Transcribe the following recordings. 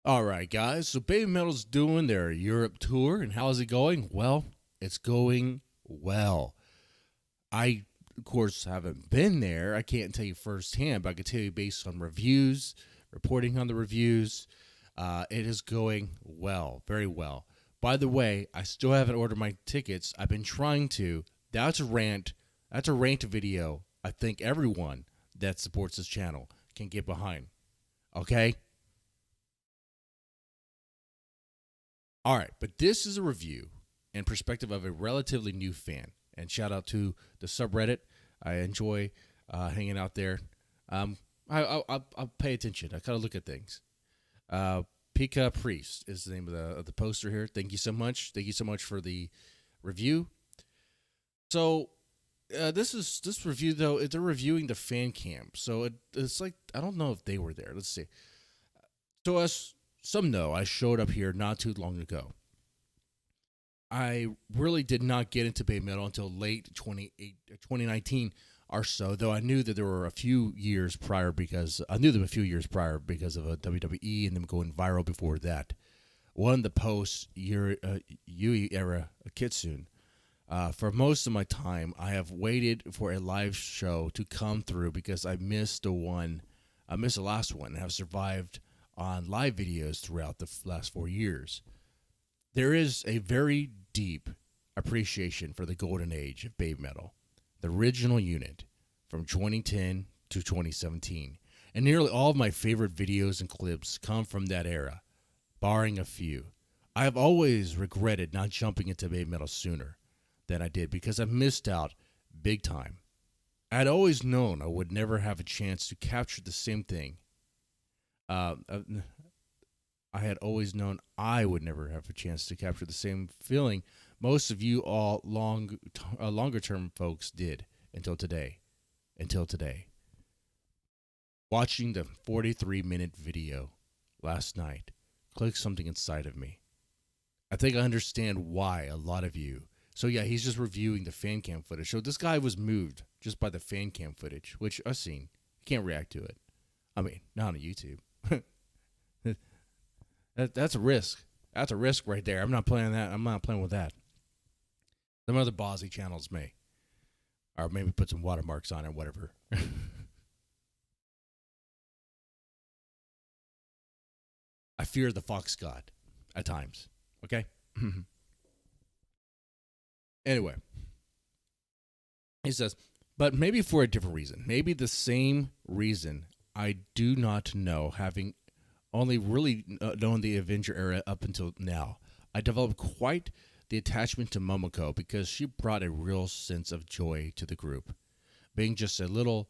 All right, guys. So Baby Metal's doing their Europe tour, and how's it going? Well, it's going well. I, of course, haven't been there. I can't tell you firsthand, but I can tell you based on reviews, reporting on the reviews, it is going well, very well. By the way, I still haven't ordered my tickets. I've been trying to. That's a rant. That's a rant video. I think everyone that supports this channel can get behind. Okay. All right, but this is a review and perspective of a relatively new fan. And shout out to the subreddit. I enjoy hanging out there. Um, I'll pay attention. I kind of look at things. Uh, Pika Priest is the name of the poster here. Thank you so much. Thank you so much for the review. So this review though. They're reviewing the fan camp. So it's like I don't know if they were there. Let's see. So as some know, I showed up here not too long ago. I really did not get into Baby Metal until late 2019 or so, though I knew that there were a few years prior because I knew them a few years prior because of a WWE and them going viral before that. One of the post Yui era Kitsune. For most of my time, I have waited for a live show to come through because I missed the one, I missed the last one, and have survived on live videos throughout the last 4 years. There is a very deep appreciation for the golden age of Baby Metal, the original unit from 2010 to 2017. And nearly all of my favorite videos and clips come from that era, barring a few. I have always regretted not jumping into Baby Metal sooner than I did because I missed out big time. I had always known I would never have a chance to capture the same thing. Uh, uh, I had always known I would never have a chance to capture the same feeling most of you all longer term folks did until today. Until today. Watching the 43-minute video last night clicked something inside of me. I think I understand why a lot of you. So yeah, he's just reviewing the fan cam footage. So this guy was moved just by the fan cam footage, which I've seen. You can't react to it. I mean, not on YouTube. That's a risk. That's a risk right there. I'm not playing that. I'm not playing with that. Some other Bosby channels may, or maybe put some watermarks on it, whatever. I fear the fox god at times. Okay. Anyway, he says, but maybe for a different reason. Maybe the same reason I do not know, having only really known the Avenger era up until now. I developed quite the attachment to Momoko because she brought a real sense of joy to the group. Being just a little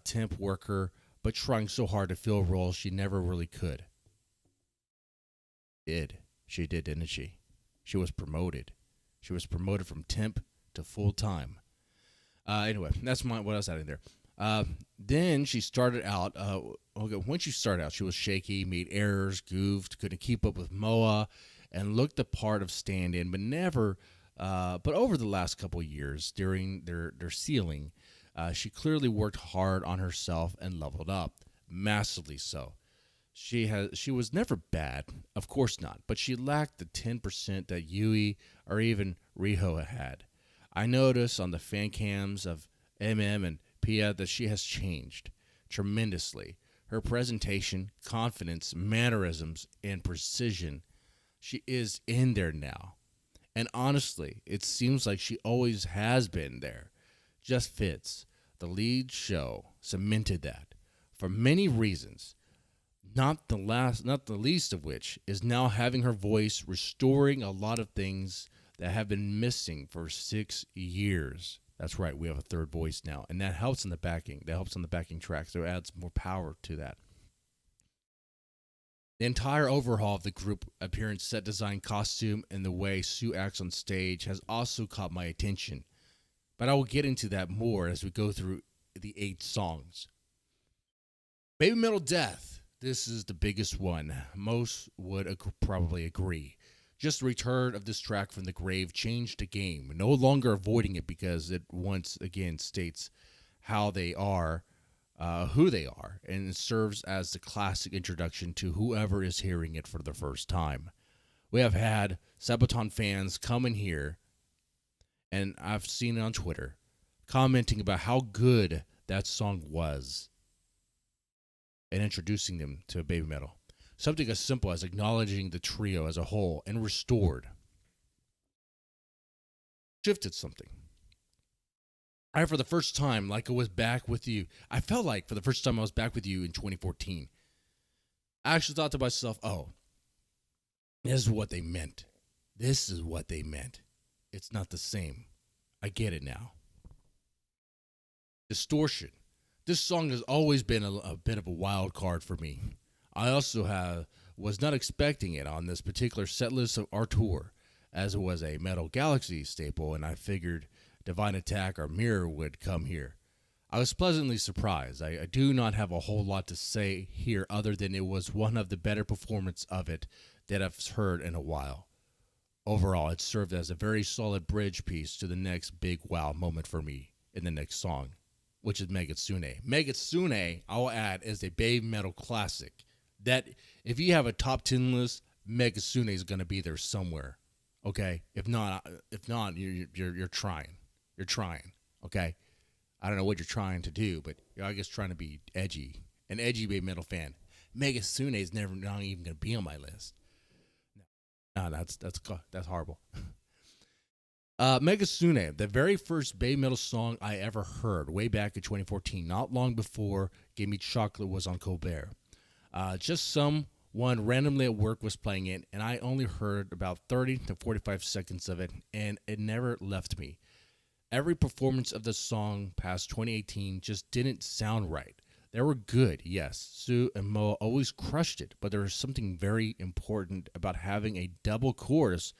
temp worker, but trying so hard to fill roles she never really could. She did, didn't she? She was promoted. She was promoted from temp to full time. Anyway, that's what I was adding there. Then she started out. Okay, when she started out, she was shaky, made errors, goofed, couldn't keep up with Moa, and looked the part of stand-in, but never. But over the last couple of years, during their sealing, she clearly worked hard on herself and leveled up, massively so. She was never bad, of course not, but she lacked the 10% that Yui or even Riho had. I notice on the fan cams of and Pia that she has changed tremendously. Her presentation, confidence, mannerisms, and precision, she is in there now. And honestly, it seems like she always has been there. Just fits. The lead show cemented that for many reasons, not the least of which is now having her voice restoring a lot of things that have been missing for 6 years. That's right, we have a third voice now, and that helps in the backing. That helps on the backing track, so it adds more power to that. The entire overhaul of the group appearance, set design, costume, and the way Sue acts on stage has also caught my attention. But I will get into that more as we go through the 8 songs. Baby Metal Death. This is the biggest one. Most would probably agree. Just the return of this track from the grave changed the game, no longer avoiding it because it once again states how they are who they are, and it serves as the classic introduction to whoever is hearing it for the first time. We have had Sabaton fans come in here, and I've seen it on Twitter, commenting about how good that song was and introducing them to baby metal. Something as simple as acknowledging the trio as a whole and restored. Shifted something. I, for the first time, like I was back with you, I felt like for the first time I was back with you in 2014. I actually thought to myself, oh, this is what they meant. This is what they meant. It's not the same. I get it now. Distortion. This song has always been a bit of a wild card for me. I also was not expecting it on this particular set list of our tour, as it was a Metal Galaxy staple, and I figured Divine Attack or Mirror would come here. I was pleasantly surprised. I do not have a whole lot to say here other than it was one of the better performances of it that I've heard in a while. Overall, it served as a very solid bridge piece to the next big wow moment for me in the next song, which is Megitsune. Megitsune, I'll add, is a baby metal classic that if you have a top 10 list, Megitsune is going to be there somewhere. Okay? If not, you're trying. You're trying. Okay? I don't know what you're trying to do, but you're, I guess, trying to be edgy. An edgy baby metal fan. Megitsune is not even going to be on my list. No, that's horrible. Megitsune, the very first baby metal song I ever heard, way back in 2014, not long before Give Me Chocolate was on Colbert. Just someone randomly at work was playing it, and I only heard about 30 to 45 seconds of it, and it never left me. Every performance of the song past 2018 just didn't sound right. They were good, yes. Sue and Moa always crushed it, but there was something very important about having a double chorus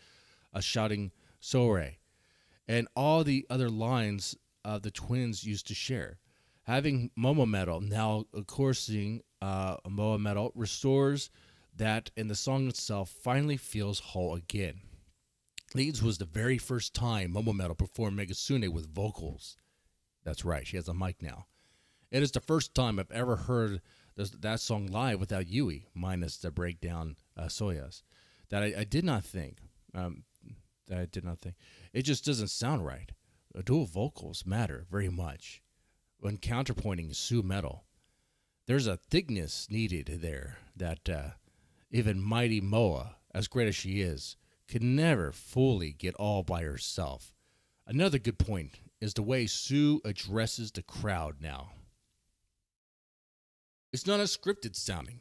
shouting Sore, and all the other lines the twins used to share. Having Momo Metal now chorusing Moa Metal restores that, and the song itself finally feels whole again. Leeds was the very first time Momo Metal performed Megitsune with vocals. That's right, she has a mic now. It is the first time I've ever heard that song live without Yui, minus the breakdown Soyas. That I did not think. It just doesn't sound right. Dual vocals matter very much. When counterpointing Sue Metal, there's a thickness needed there that even mighty Moa, as great as she is, could never fully get all by herself. Another good point is the way Sue addresses the crowd now. It's not as scripted sounding.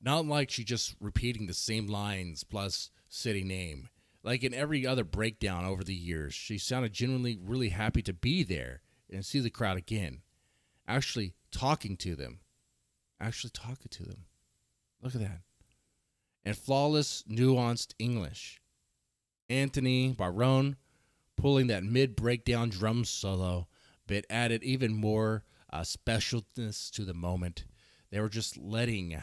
Not like she's just repeating the same lines plus city name. Like in every other breakdown over the years, she sounded genuinely really happy to be there and see the crowd again. Actually talking to them. Look at that. And flawless, nuanced English. Anthony Barone pulling that mid-breakdown drum solo bit added even more specialness to the moment. They were just letting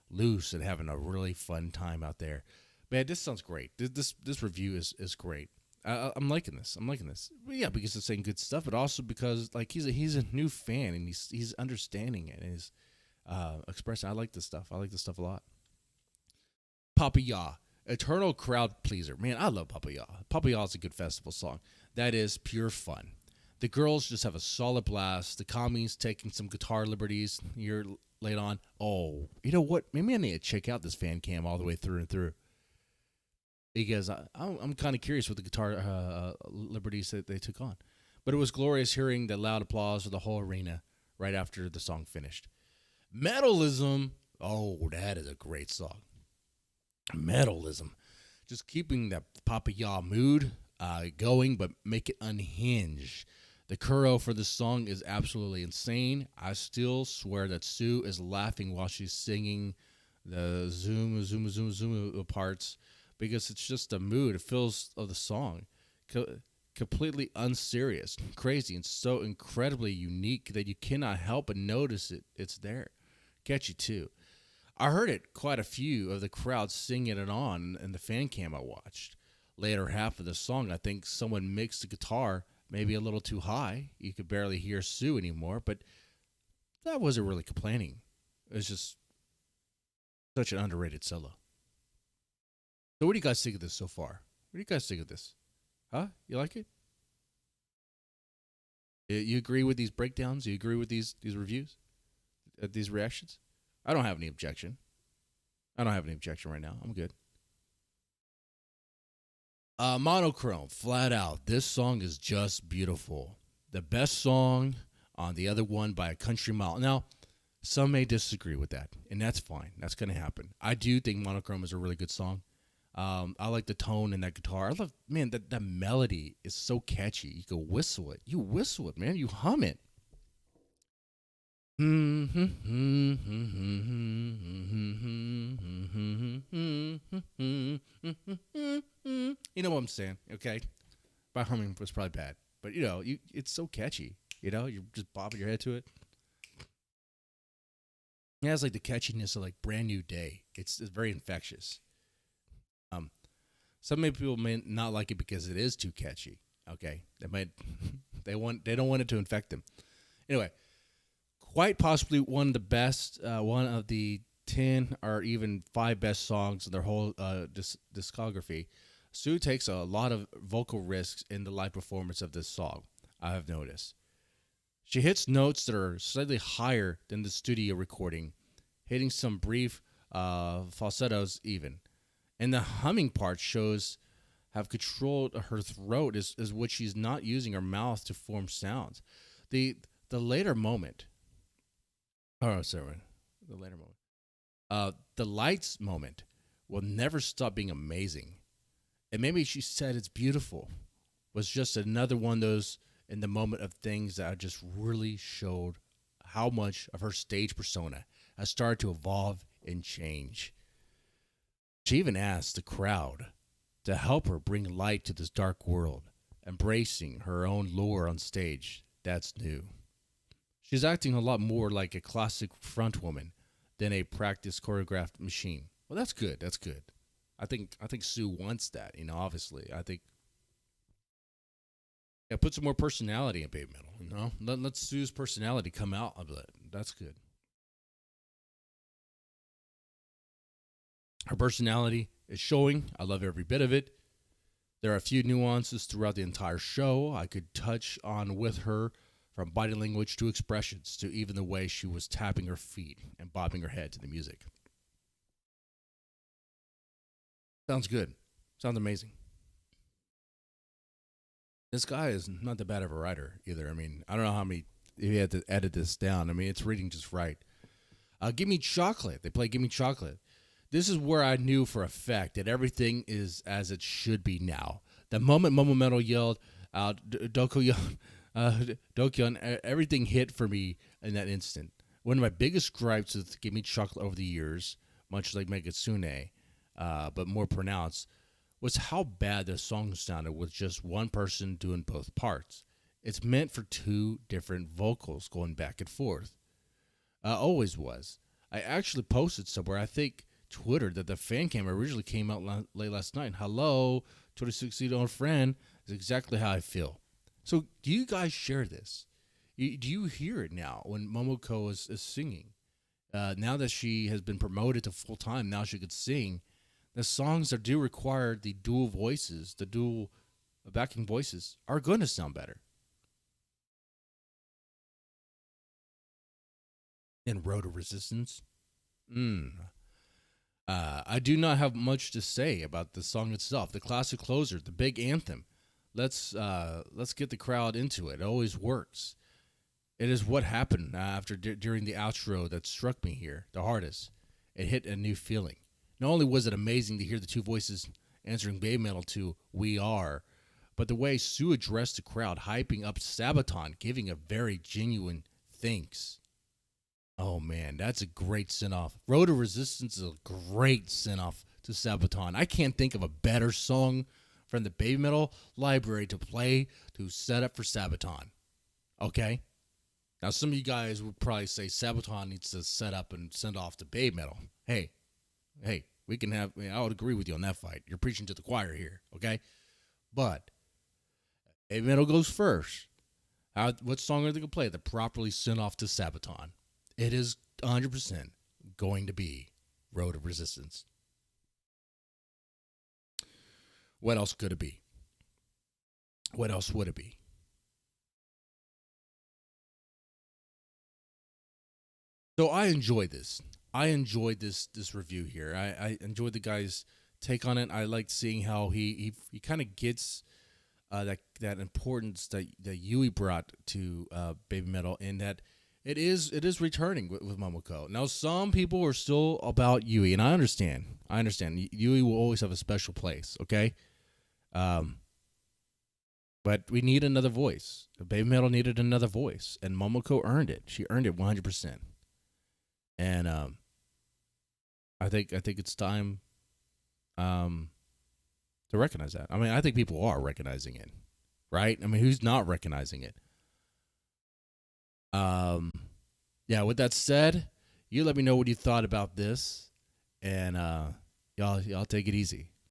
loose and having a really fun time out there. Man, this sounds great. This review is great. I'm liking this. Well, yeah, because it's saying good stuff, but also because like he's a new fan and he's understanding it and he's expressing. I like this stuff. a lot. Papa Ya, eternal crowd pleaser. Man, I love Papa Ya. Papa Ya is a good festival song. That is pure fun. The girls just have a solid blast. The commies taking some guitar liberties here late on. Oh, you know what? Maybe I need to check out this fan cam all the way through and through. Because I'm kind of curious with the guitar liberties that they took on. But it was glorious hearing the loud applause of the whole arena right after the song finished. Metalism. Oh, that is a great song. Metalism. Just keeping that Papa Ya mood going, but make it unhinged. The choreo for this song is absolutely insane. I still swear that Sue is laughing while she's singing the zoom parts because it's just the mood. It feels of the song. Completely unserious, crazy, and so incredibly unique that you cannot help but notice it. It's there. Catchy, too. I heard it quite a few of the crowd singing it on in the fan cam I watched. Later half of the song, I think someone mixed the guitar maybe a little too high. You could barely hear Sue anymore, but I wasn't really complaining. It was just such an underrated solo. So, what do you guys think of this so far? What do you guys think of this? Huh? You like it? You agree with these breakdowns? You agree with these reviews? These reactions? I don't have any objection. I don't have any objection right now. I'm good. Monochrome, flat out. This song is just beautiful. The best song on the other one by a country mile. Now, some may disagree with that, and that's fine. That's going to happen. I do think Monochrome is a really good song. I like the tone in that guitar. I love, man, that melody is so catchy. You can whistle it. You whistle it, man. You hum it. You know what I'm saying, okay? My humming was probably bad, but it's so catchy. You're just bobbing your head to it. It has like the catchiness of like Brand New Day. It's very infectious. Um, some people may not like it because it is too catchy. Okay, they might they don't want it to infect them. Anyway, quite possibly one of the best, one of the 10 or even 5 best songs in their whole discography. Sue takes a lot of vocal risks in the live performance of this song, I have noticed. She hits notes that are slightly higher than the studio recording, hitting some brief falsettos even. And the humming part shows have controlled her throat is what she's not using her mouth to form sounds. The later moment, oh, sorry, the later moment, the lights moment will never stop being amazing. And maybe she said it's beautiful was just another one of those in the moment of things that just really showed how much of her stage persona has started to evolve and change. She even asked the crowd to help her bring light to this dark world, embracing her own lore on stage. That's new. She's acting a lot more like a classic frontwoman than a practiced choreographed machine. Well, that's good. That's good. I think Sue wants that. Obviously, I think put some more personality in Baby Metal. Let Sue's personality come out of it. That's good. Her personality is showing. I love every bit of it. There are a few nuances throughout the entire show I could touch on with her, from body language to expressions to even the way she was tapping her feet and bobbing her head to the music. Sounds good. Sounds amazing. This guy is not that bad of a writer either. I mean, I don't know how many, if he had to edit this down. I mean, it's reading just right. Give Me Chocolate. They play Give Me Chocolate. This is where I knew for a fact that everything is as it should be now. The moment Momo Metal yelled out Dokyeon, everything hit for me in that instant. One of my biggest gripes with Give Me Chocolate over the years, much like Megatsune, but more pronounced, was how bad the song sounded with just one person doing both parts. It's meant for 2 different vocals going back and forth. Always was. I actually posted somewhere, I think Twitter, that the fan cam originally came out late last night. Hello, 26-year-old friend, is exactly how I feel. So do you guys share this? Do you hear it now when Momoko is singing? Now that she has been promoted to full time, now she could sing. The songs that do require the dual voices, the dual backing voices, are going to sound better. And Road to Resistance. I do not have much to say about the song itself. The classic closer, the big anthem. Let's get the crowd into it. It always works. It is what happened after during the outro that struck me here the hardest. It hit a new feeling. Not only was it amazing to hear the 2 voices answering Baby Metal to "We Are," but the way Sue addressed the crowd, hyping up Sabaton, giving a very genuine thanks. Oh man, that's a great send-off. Road to Resistance is a great send-off to Sabaton. I can't think of a better song from the Baby Metal library to play to set up for Sabaton. Okay? Now, some of you guys would probably say Sabaton needs to set up and send off to Baby Metal. Hey, we can have, I would agree with you on that fight. You're preaching to the choir here, okay? But Baby Metal goes first. What song are they going to play that properly sent off to Sabaton? it is 100% going to be Road of Resistance. What else could it be? What else would it be? So I enjoyed this. I enjoyed this review here. I enjoyed the guy's take on it. I liked seeing how he kind of gets that importance that Yui brought to Baby Metal, and that it is returning with Momoko. Now some people are still about Yui, and I understand. Yui will always have a special place. Okay, um, but we need another voice. Baby Metal needed another voice, and Momoko earned it. She earned it 100%. And I think it's time to recognize that. I mean, I think people are recognizing it, right? I mean, who's not recognizing it? Um, yeah. With that said, you let me know what you thought about this, and y'all take it easy.